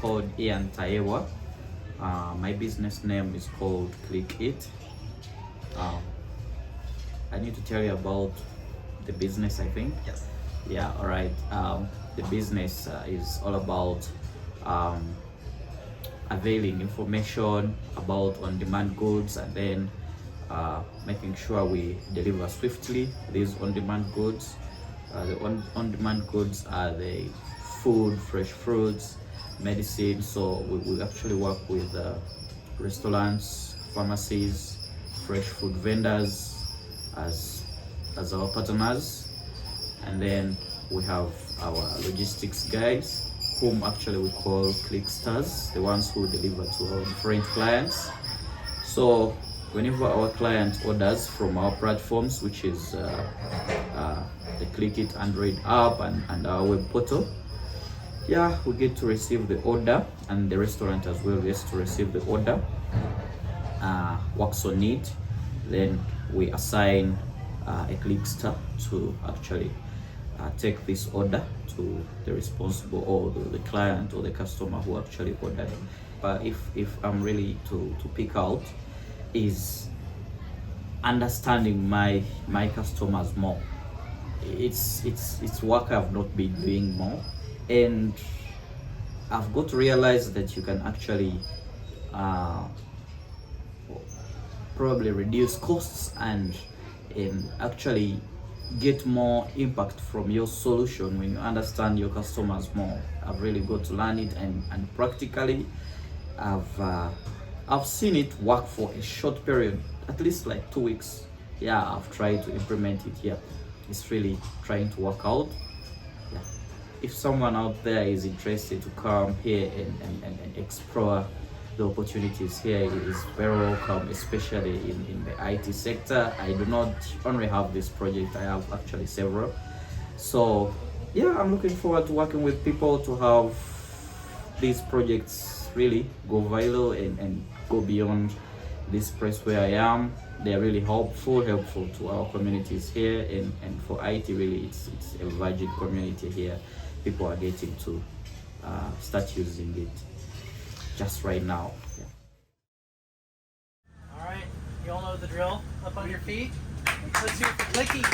called Ian Taewa. My business name is called ClickEat. I need to tell you about the business, I think. Yes. Yeah, all right. The business is all about availing information about on-demand goods, and then making sure we deliver swiftly these on-demand goods. The on-demand goods are the food, fresh fruits, medicine. So we actually work with restaurants, pharmacies, fresh food vendors as our partners, and then we have our logistics guys, whom actually we call Clickstars, the ones who deliver to our different clients. So whenever our client orders from our platforms, which is the ClickEat Android app and our web portal, yeah, we get to receive the order, and the restaurant as well gets to receive the order, works on it. Then we assign a Clickstar to actually take this order to the responsible, or the client or the customer who actually ordered. But if I'm really to pick out, is understanding my customers more. It's work I've not been doing more, and I've got to realize that you can actually probably reduce costs and actually get more impact from your solution when you understand your customers more. I've really got to learn it, and practically I've seen it work for a short period, at least like 2 weeks. Yeah, I've tried to implement it here. It's really trying to work out. Yeah. If someone out there is interested to come here and explore the opportunities here, is very welcome, especially in the IT sector. I do not only have this project, I have actually several. So yeah, I'm looking forward to working with people to have these projects really go viral and go beyond this place where I am. They're really helpful to our communities here, and for IT really it's a virgin community here. People are getting to start using it just right now. Yeah. All right, you all know the drill. Up on your feet. Let's hear it for ClickEat.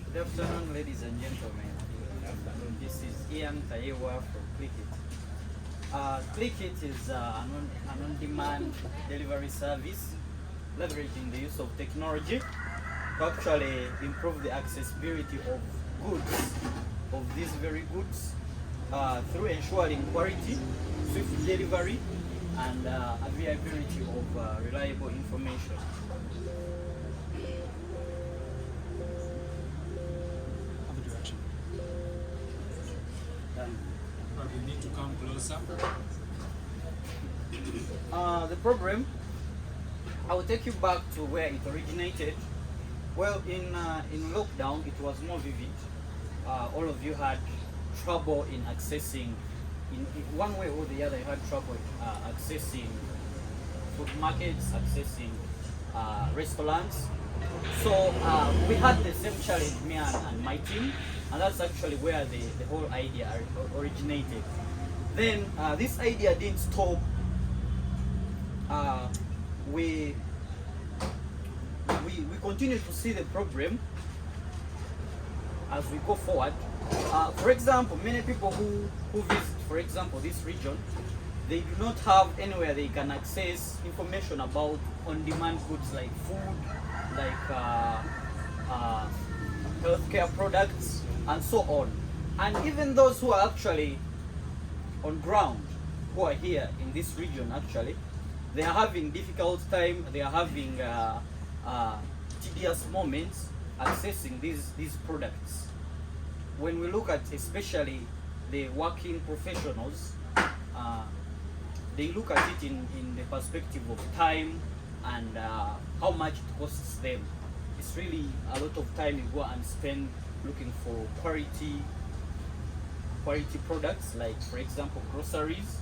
Good afternoon, ladies and gentlemen. This is Ian Taewa from ClickEat. ClickEat is an on-demand delivery service leveraging the use of technology to actually improve the accessibility of goods, of these very goods, through ensuring quality, swift delivery, and availability of reliable information. You need to come closer. The problem, I will take you back to where it originated. Well, in lockdown, it was more vivid. All of you had trouble in accessing, in one way or the other, you had trouble accessing food markets, accessing restaurants. So we had the same challenge, me and my team, and that's actually where the whole idea originated. Then this idea didn't stop. We continue to see the problem as we go forward. For example, many people who visit, for example, this region, they do not have anywhere they can access information about on-demand goods like food, like healthcare products, and so on. And even those who are actually on ground, who are here in this region, actually, they are having difficult time. They are having tedious moments accessing these products. When we look at especially the working professionals, they look at it in the perspective of time and how much it costs them. It's really a lot of time you go and spend looking for quality quality products, like for example groceries,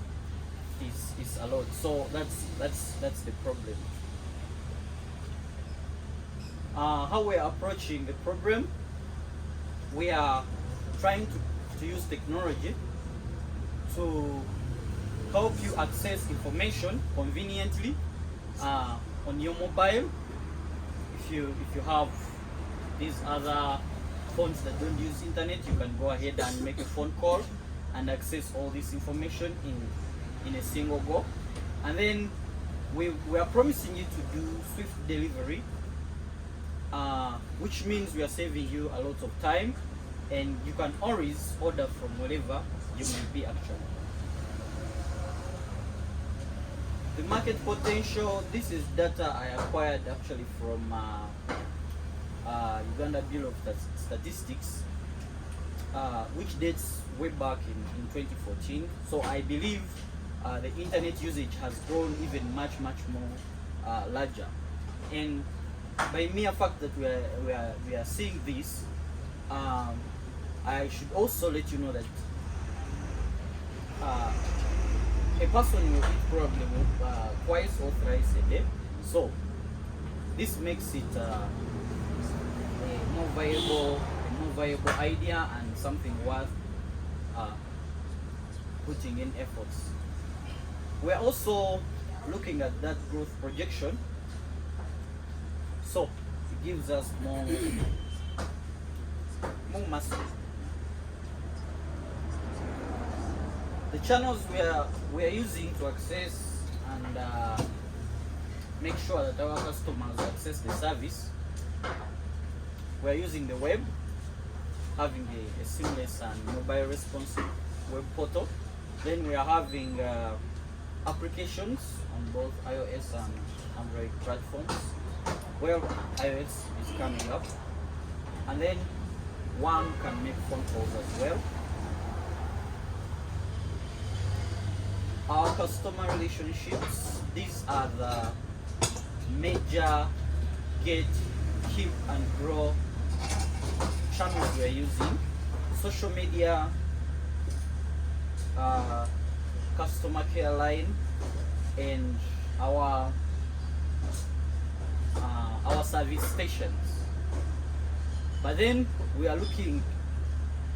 is a lot. So that's the problem. How we are approaching the problem, we are trying to use technology to help you access information conveniently on your mobile. If you have these other phones that don't use internet, you can go ahead and make a phone call and access all this information in a single go. And then we are promising you to do swift delivery, which means we are saving you a lot of time, and you can always order from wherever you may be actually. The market potential, this is data I acquired actually from Uganda Bureau of Statistics, which dates way back in 2014. So I believe the internet usage has grown even much more larger. And by mere fact that we are seeing this, I should also let you know that a person will eat probably twice or thrice a day. So this makes it a more viable idea and something worth putting in efforts. We're also looking at that growth projection, so it gives us more muscle. The channels we are using to access and make sure that our customers access the service, we are using the web, having a seamless and mobile responsive web portal. Then we are having applications on both iOS and Android platforms, where iOS is coming up, and then one can make phone calls as well. Our customer relationships, these are the major get, keep and grow channels we are using. Social media, customer care line, and our service stations. But then we are looking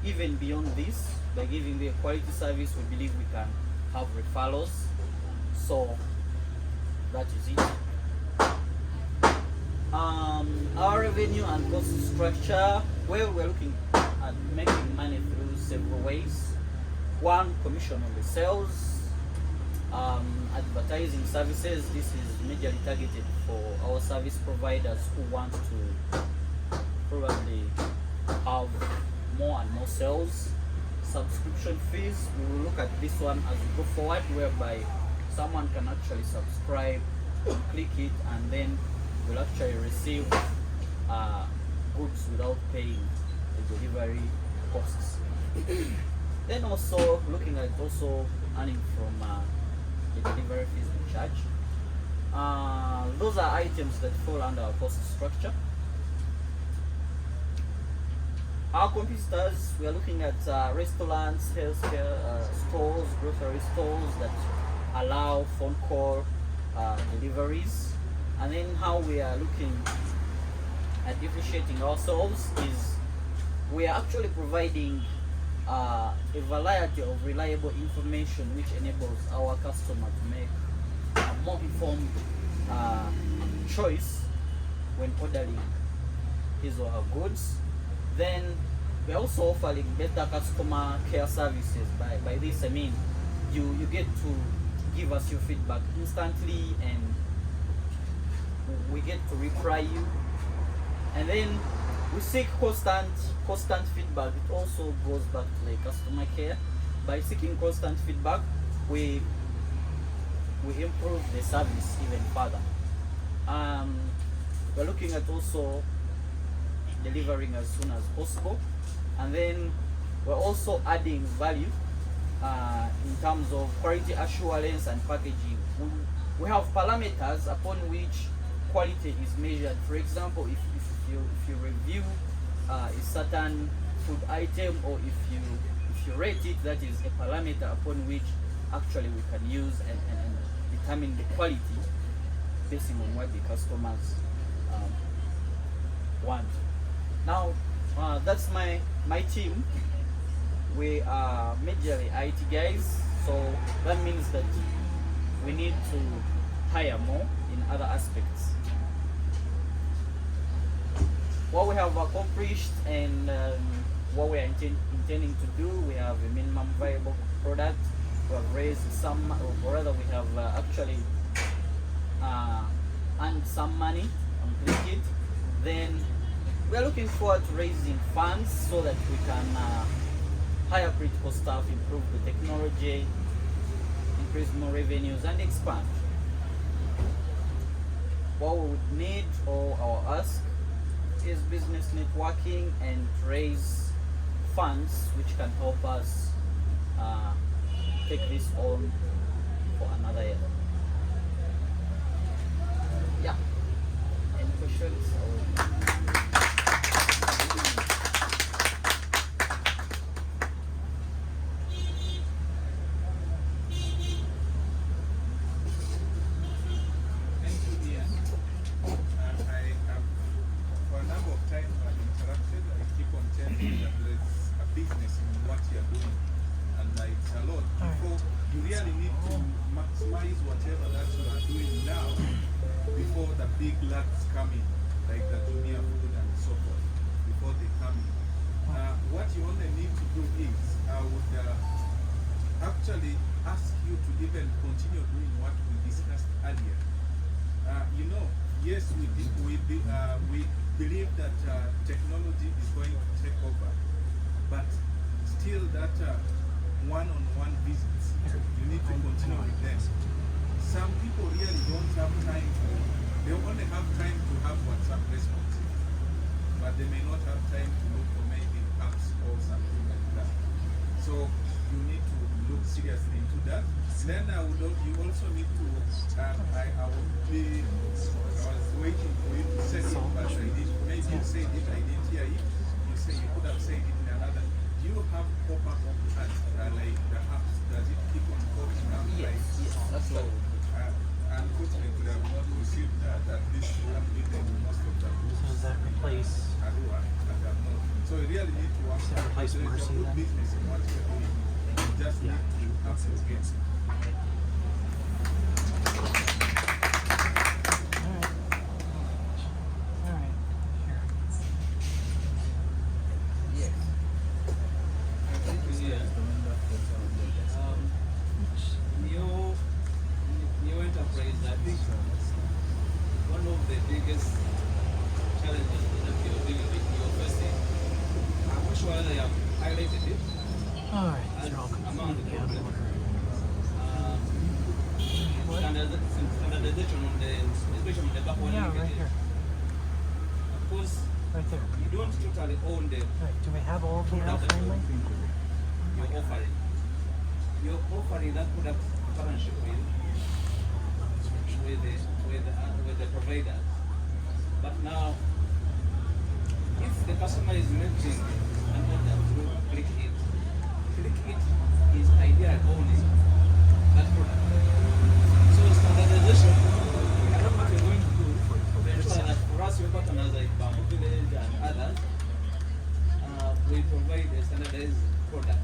even beyond this. By giving the quality service, we believe we can have referrals. So that is it. Our revenue and cost structure, well, we're looking at making money through several ways. One, commission on the sales. Advertising services, this is majorly targeted for our service providers who want to probably have more and more sales. Subscription fees, we will look at this one as we go forward, whereby someone can actually subscribe, ClickEat, and then will actually receive goods without paying the delivery costs. Then also looking at also earning from the delivery fees we charge. Those are items that fall under our cost structure. Our competitors, we are looking at restaurants, healthcare stores, grocery stores that allow phone call deliveries. And then how we are looking at differentiating ourselves is we are actually providing a variety of reliable information which enables our customer to make a more informed choice when ordering his or her goods. Then we're also offering better customer care services. By this I mean you get to give us your feedback instantly, and we get to reply you. And then we seek constant feedback. It also goes back to the customer care. By seeking constant feedback, we improve the service even further. We're looking at also delivering as soon as possible, and then we're also adding value in terms of quality assurance and packaging. We have parameters upon which quality is measured. For example, if you review a certain food item, or if if you rate it, that is a parameter upon which actually we can use and determine the quality based on what the customers want. Now, that's my team. We are majorly IT guys, so that means that we need to hire more in other aspects. What we have accomplished and what we are intending to do, we have a minimum viable product. We have raised some, or rather we have actually earned some money on ClickEat. Then we are looking forward to raising funds so that we can hire critical staff, improve the technology, increase more revenues, and expand. What we would need, or our ask, is business networking and raise funds which can help us take this on for another year. Yeah. Any questions? Actually ask you to even continue doing what we discussed earlier. Yes, we believe that technology is going to take over, but still that one-on-one visits, you need to continue with them. Some people really don't have time they only have time to have WhatsApp responses, but they may not have time to look for maybe apps or something like that. So you need to look seriously into that. Then you also need to, I was waiting for you to say it, but I didn't. Maybe you said it, I didn't hear it. You could have said it in another. Do you have pop-up ads, like the apps, does it keep on popping up? Yes, yes, that's so, unfortunately, I have not received that. At least you have written most of the books. So does that replace Arua, and I have not. So you really need to work hard. replace There is a Mercy good then? business in what you're doing. You just need to have some skills. Alright. Here. Yes. New enterprise, I think one of the biggest challenges that you're dealing with, you're facing, I'm not sure whether you have highlighted it. Alright, as these are all among the completely out of problems. order. Standardization on the, especially on the backward Yeah, right linkages. here. Of course, Right there. you don't totally own the Right. Do we have all of them now finally? you're offering. You're offering that product partnership with the provider. But now, if the customer is making an order through ClickEat, ClickEat is ideal owning that product. So standardization, I don't know what you're going to do to ensure that for us, your partners like Bamboo Village and others, we provide a standardized product.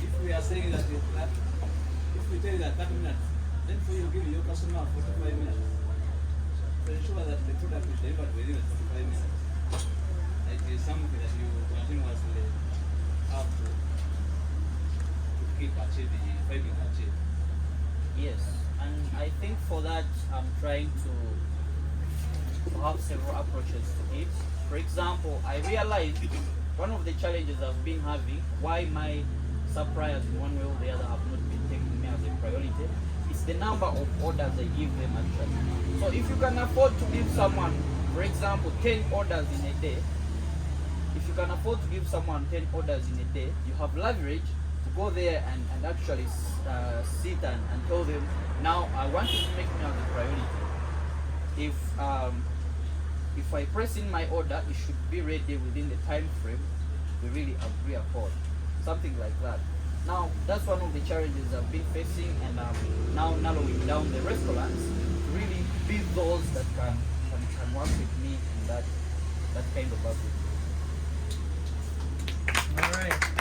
If we are saying that if we tell you that 30 minutes, then for you give your customer 45 minutes to ensure that the product is delivered within 45 minutes. It is something that you continuously have to keep achieving, fighting to achieve. Yes, and I think for that I'm trying to have several approaches to it. For example, I realized one of the challenges I've been having, why my suppliers in one way or the other have not been taking me as a priority, is the number of orders I give them actually. So if you can afford to give someone, for example, 10 orders in a day, if you can afford to give someone 10 orders in a day, you have leverage to go there and actually sit and tell them, now I want you to make me as a priority. If I press in my order, it should be ready within the time frame we really agree upon. something like that. Now that's one of the challenges I've been facing, and now narrowing down the restaurants to really be those that can work with me in that kind of work with me. All right.